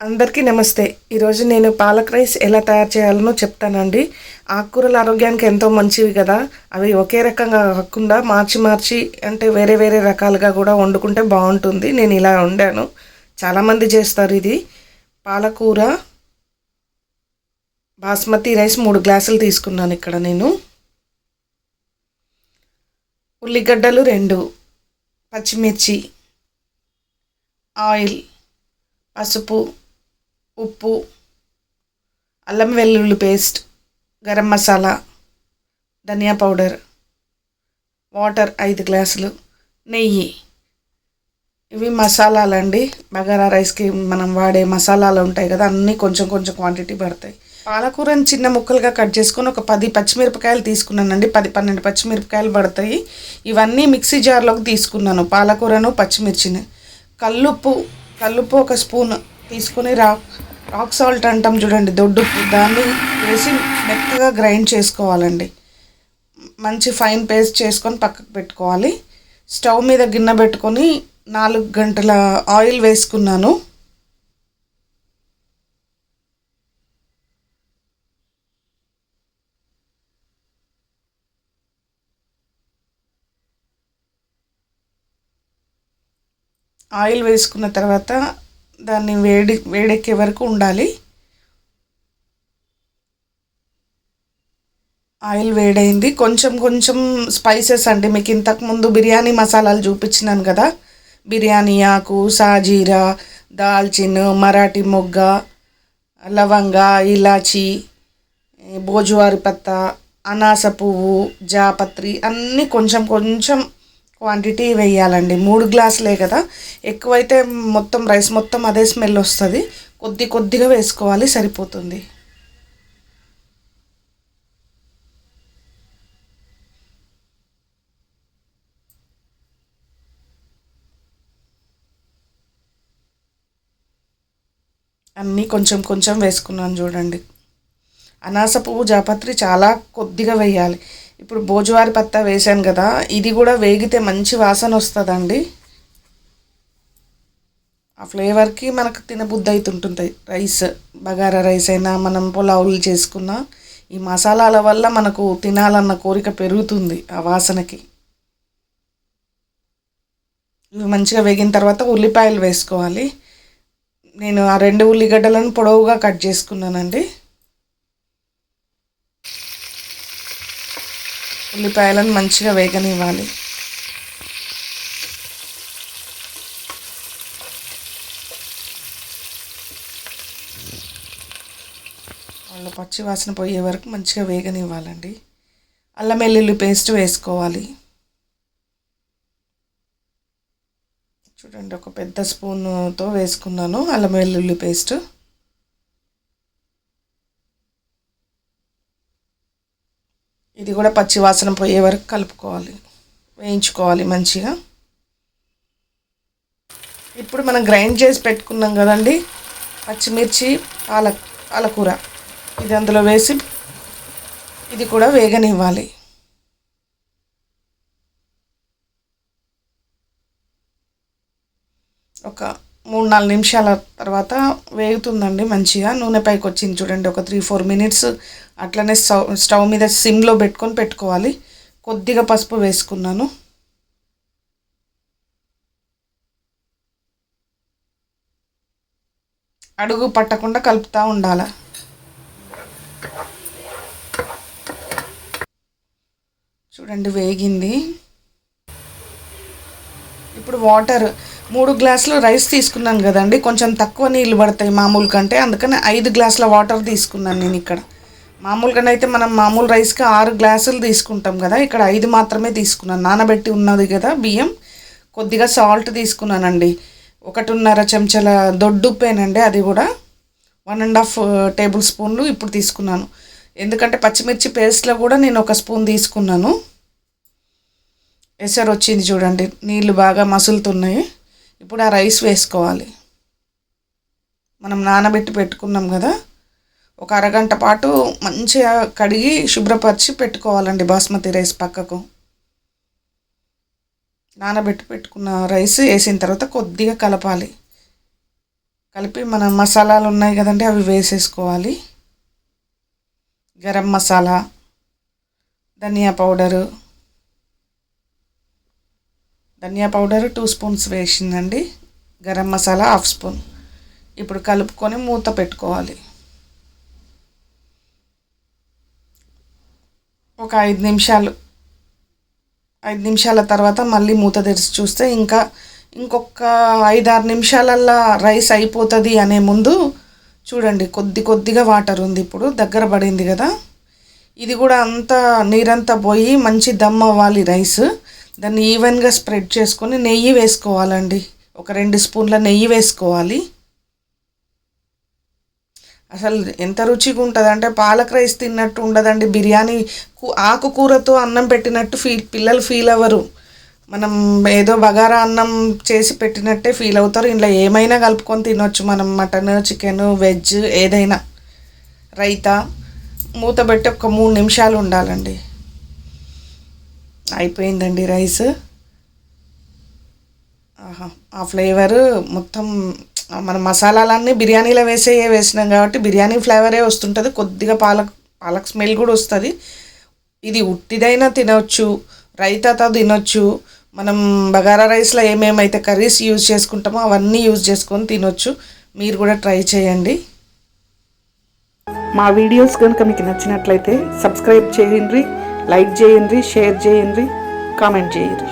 అందరికీ నమస్తే. ఈరోజు నేను పాలక్ రైస్ ఎలా తయారు చేయాలనో చెప్తానండి. ఆకుకూరలు ఆరోగ్యానికి ఎంతో మంచివి కదా. అవి ఒకే రకంగా కాకుండా మార్చి మార్చి అంటే వేరే వేరే రకాలుగా కూడా వండుకుంటే బాగుంటుంది. నేను ఇలా వండాను. చాలామంది చేస్తారు ఇది. పాలకూర బాస్మతి రైస్ 3 గ్లాసులు తీసుకున్నాను ఇక్కడ నేను. ఉల్లిగడ్డలు 2, పచ్చిమిర్చి, ఆయిల్, పసుపు, ఉప్పు, అల్లం వెల్లుల్లి పేస్ట్, గరం మసాలా, ధనియా పౌడర్, వాటర్ 5 గ్లాసులు, నెయ్యి. ఇవి మసాలాలండి. బగారా రైస్కి మనం వాడే మసాలాలు ఉంటాయి కదా, అన్నీ కొంచెం కొంచెం క్వాంటిటీ పడతాయి. పాలకూరని చిన్న ముక్కలుగా కట్ చేసుకొని ఒక 10 పచ్చిమిరపకాయలు తీసుకున్నానండి. 10-12 పచ్చిమిరపకాయలు పడతాయి. ఇవన్నీ మిక్సీ జార్లోకి తీసుకున్నాను, పాలకూరను పచ్చిమిర్చిని. కల్లుప్పు ఒక స్పూన్ తీసుకొని రాక్ సాల్ట్ అంటాం చూడండి, దొడ్డుప్పు, దాన్ని వేసి మెత్తగా గ్రైండ్ చేసుకోవాలండి. మంచి ఫైన్ పేస్ట్ చేసుకొని పక్కకు పెట్టుకోవాలి. స్టవ్ మీద గిన్నె పెట్టుకొని 4 గంటల ఆయిల్ వేసుకున్నాను. ఆయిల్ వేసుకున్న తర్వాత దాన్ని వేడెక్కే వరకు ఉండాలి. ఆయిల్ వేడైంది. కొంచెం కొంచెం స్పైసెస్ అండి, మీకు ఇంతకుముందు బిర్యానీ మసాలాలు చూపించినాను కదా, బిర్యానీ ఆకు, సాజీరా, దాల్చిన్, మరాఠీ మొగ్గ, లవంగ, ఇలాచి, భోజువారి పత్త, అనాస పువ్వు, జాపత్రి అన్నీ కొంచెం కొంచెం క్వాంటిటీ వేయాలండి. 3 గ్లాసులే కదా, ఎక్కువైతే మొత్తం రైస్ మొత్తం అదే స్మెల్ వస్తుంది. కొద్దిగా వేసుకోవాలి, సరిపోతుంది. అన్నీ కొంచెం కొంచెం వేసుకున్నాను చూడండి. అనాస పువ్వు, జాపత్రి చాలా కొద్దిగా వేయాలి. ఇప్పుడు భోజువారి పత్తా వేసాను కదా, ఇది కూడా వేగితే మంచి వాసన వస్తుందండి. ఆ ఫ్లేవర్కి మనకు తినబుద్ధి అవుతుంటుంది రైస్. బగారా రైస్ అయినా మనం పులావులు చేసుకున్నా ఈ మసాలాల వల్ల మనకు తినాలన్న కోరిక పెరుగుతుంది ఆ వాసనకి. ఇవి మంచిగా వేగిన తర్వాత ఉల్లిపాయలు వేసుకోవాలి. నేను ఆ 2 ఉల్లిగడ్డలను పొడవుగా కట్ చేసుకున్నానండి. ఉల్లిపాయలను మంచిగా వేగనివ్వాలి. వాళ్ళ పచ్చి వాసన పోయే వరకు మంచిగా వేగనివ్వాలండి. అల్లం వెల్లుల్లి పేస్ట్ వేసుకోవాలి. చూడండి, ఒక పెద్ద స్పూన్తో వేసుకున్నాను అల్లం వెల్లుల్లి పేస్ట్. ఇది కూడా పచ్చి వాసన పోయే వరకు కలుపుకోవాలి, వేయించుకోవాలి మంచిగా. ఇప్పుడు మనం గ్రైండ్ చేసి పెట్టుకున్నాం కదండి పచ్చిమిర్చి, పాలకూర, ఇది అందులో వేసి ఇది కూడా వేగనివ్వాలి. ఒక 3-4 నిమిషాల తర్వాత వేగుతుందండి మంచిగా. నూనె పైకి వచ్చింది చూడండి. ఒక 3-4 మినిట్స్ అట్లనే స్టవ్ మీద సిమ్లో పెట్టుకోవాలి. కొద్దిగా పసుపు వేసుకున్నాను. అడుగు పట్టకుండా కలుపుతూ ఉండాలి. చూడండి, వేగింది. ఇప్పుడు వాటర్ 3 గ్లాసులు రైస్ తీసుకున్నాను కదండి, కొంచెం తక్కువ నీళ్ళు పడతాయి మామూలు కంటే, అందుకని 5 గ్లాసుల వాటర్ తీసుకున్నాను నేను ఇక్కడ. మామూలుగానైతే మనం మామూలు రైస్కి 6 గ్లాసులు తీసుకుంటాం కదా, ఇక్కడ 5 మాత్రమే తీసుకున్నాను. నానబెట్టి ఉన్నది కదా బియ్యం. కొద్దిగా సాల్ట్ తీసుకున్నానండి, 1.5 చెంచాల దొడ్డుప్పేనండి, అది కూడా 1.5 టేబుల్ స్పూన్లు ఇప్పుడు తీసుకున్నాను. ఎందుకంటే పచ్చిమిర్చి పేస్ట్లో కూడా నేను 1 స్పూన్ తీసుకున్నాను. ఎసరు వచ్చింది చూడండి, నీళ్ళు బాగా మసులుతున్నాయి. ఇప్పుడు ఆ రైస్ వేసుకోవాలి. మనం నానబెట్టి పెట్టుకున్నాం కదా, ఒక అరగంట పాటు మంచిగా కడిగి శుభ్రపరిచి పెట్టుకోవాలండి బాస్మతి రైస్ పక్కకు. నానబెట్టి పెట్టుకున్న రైస్ వేసిన తర్వాత కొద్దిగా కలపాలి. కలిపి మన మసాలాలు ఉన్నాయి కదండి అవి వేసేసుకోవాలి. గరం మసాలా, ధనియా పౌడరు 2 స్పూన్స్ వేసిందండి. గరం మసాలా 1/2 స్పూన్. ఇప్పుడు కలుపుకొని మూత పెట్టుకోవాలి. ఒక 5 నిమిషాల తర్వాత మళ్ళీ మూత తెరిచి చూస్తే ఇంకొక 5-6 నిమిషాలల్లో రైస్ అయిపోతుంది అనే ముందు చూడండి కొద్దిగా వాటర్ ఉంది. ఇప్పుడు దగ్గర పడింది కదా. ఇది కూడా అంతా నీరంతా పోయి మంచి దమ్ అవ్వాలి రైస్. దాన్ని ఈవెన్గా స్ప్రెడ్ చేసుకొని నెయ్యి వేసుకోవాలండి. ఒక 2 స్పూన్ల నెయ్యి వేసుకోవాలి. అసలు ఎంత రుచిగా ఉంటుంది అంటే పాలక్ రైస్ తిన్నట్టు ఉండదండి. బిర్యానీ ఆకుకూరతో అన్నం పెట్టినట్టు పిల్లలు ఫీల్ అవ్వరు. మనం ఏదో బగారా అన్నం చేసి పెట్టినట్టే ఫీల్ అవుతారు. ఇంట్లో ఏమైనా కలుపుకొని తినొచ్చు మనం, మటన్, చికెన్, వెజ్ ఏదైనా. రైతా మూత పెట్టి ఒక 3 నిమిషాలు ఉండాలండి. అయిపోయిందండి రైస్. ఆ ఫ్లేవర్ మొత్తం మన మసాలాలన్నీ బిర్యానీలో వేసినాం కాబట్టి బిర్యానీ ఫ్లేవరే వస్తుంటుంది. కొద్దిగా పాలక్ స్మెల్ కూడా వస్తుంది. ఇది ఉట్టిదైనా తినవచ్చు, రైతాతో తినొచ్చు. మనం బగారా రైస్లో ఏమేమైతే కర్రీస్ యూజ్ చేసుకుంటామో అవన్నీ యూజ్ చేసుకొని తినొచ్చు. మీరు కూడా ట్రై చేయండి. మా వీడియోస్ కనుక మీకు నచ్చినట్లయితే సబ్స్క్రైబ్ చేయండి, లైక్ చేయండి, షేర్ చేయండి, కామెంట్ చేయండి.